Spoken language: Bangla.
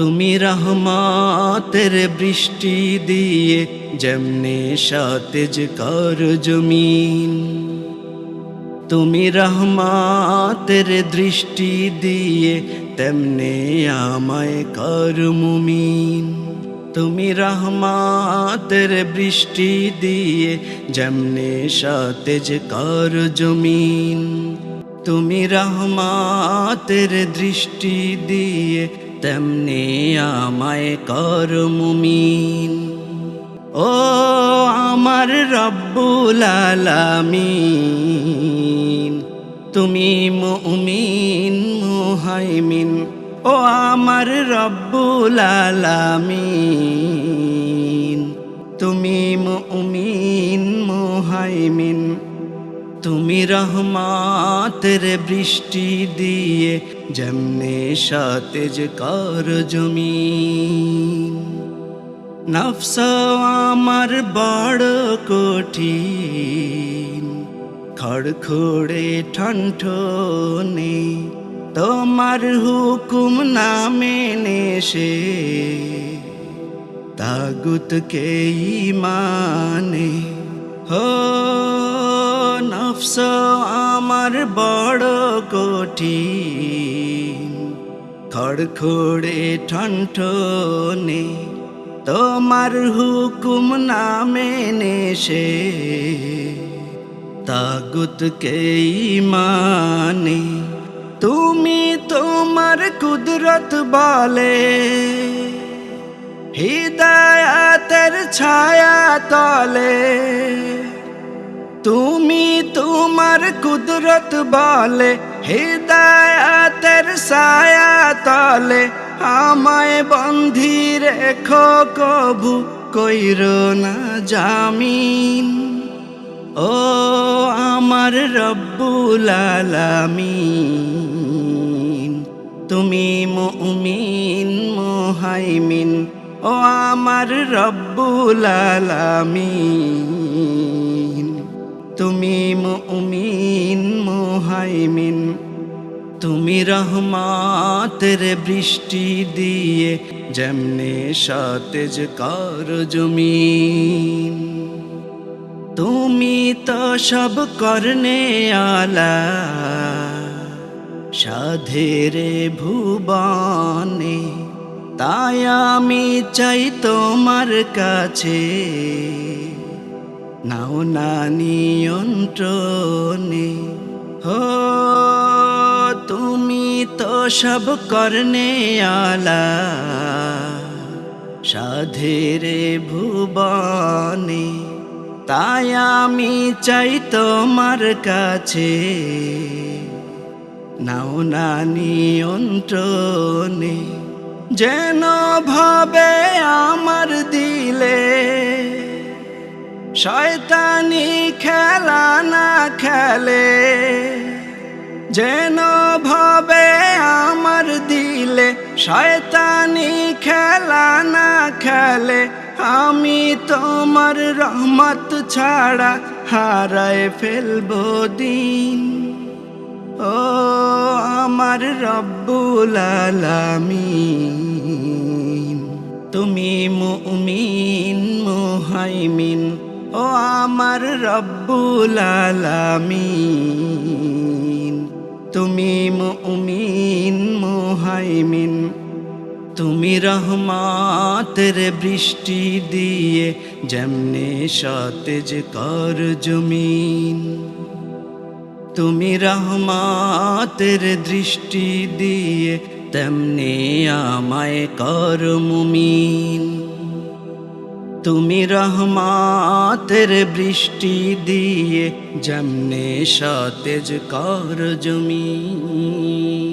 তুমি রহমতের বৃষ্টি দিয়ে যেমনে সতেজ কর জমিন। তুমি রহমতের দৃষ্টি দিয়ে তেমনে আমায় কর মুমিন। তুমি রহমতের বৃষ্টি দিয়ে যেমনে সতেজ কর জমিন। তুমি রহমতের দৃষ্টি দিয়ে তেমনে আমায় কর মুমিন। ও আমার রব্বুল আলামিন, তুমি মুমিন মুহাইমিন। ও আমার রব্বুল আলামিন, তুমি মুমিন মুহাইমিন। তুমি রহমতের বৃষ্টি দিয়ে যেমনে সতেজ কর জমিন। নফস আমার বড় কঠিন, খড়খড়ে ঠনঠনে, তোমার হুকুম না মেনে সে তাগুতকে মানে। হো নফস আমার বড় কঠিন, খড়খড়ে ঠনঠনে, তোমার হুকুম না মেনে সে তাগুতকে মানে। তুমি তোমার কুদরত বলে হিদায়াতের ছায়া তলে, তুমি তোমার কুদরত বলে হিদায়াতের ছায়া তলে, আমায় বন্ধি রেখো কভু কইরো না জামিন। ও আমার রব্বুল আলামিন, তুমি মুমিন মুহাইমিন। ও আমার রব্বুল আলামিন, তুমি মুমিন মুহাইমিন। তুমি রহমতের বৃষ্টি দিয়ে যেমনে সতেজ কর জমিন। তুমি তো সব করনে আলা সাধের ভুবনে, তাই আমি চাই তোমার কাছে নাও না নিয়ন্ত্রণে। হো তুমি তো সব করনে আলা সাধের ভুবনে, তাই আমি চাই তোমার কাছে নাও না নিয়ন্ত্রণে। যেন ভাবে আমার দিলে শয়তানি খেলা না খেলে, যেন ভাবে আমার দিলে শয়তানি খেলা না খেলে, আমি তোমার রহমত ছাড়া হারায় ফেলবো দিন। ও আমার রব্বুল আলামিন, তুমি মুমিন মুহাইমিন। ও আমার রব্বুল আলামিন, তুমি মুমিন মুহাইমিন। তুমি রহমতের বৃষ্টি দিয়ে যেমনে সতেজ কর জমিন। তুমি রহমতের দৃষ্টি দিয়ে তেমনে আমায় কর মুমিন। তুমি রহমতের বৃষ্টি দিয়ে যেমনে সতেজ কর জমিন।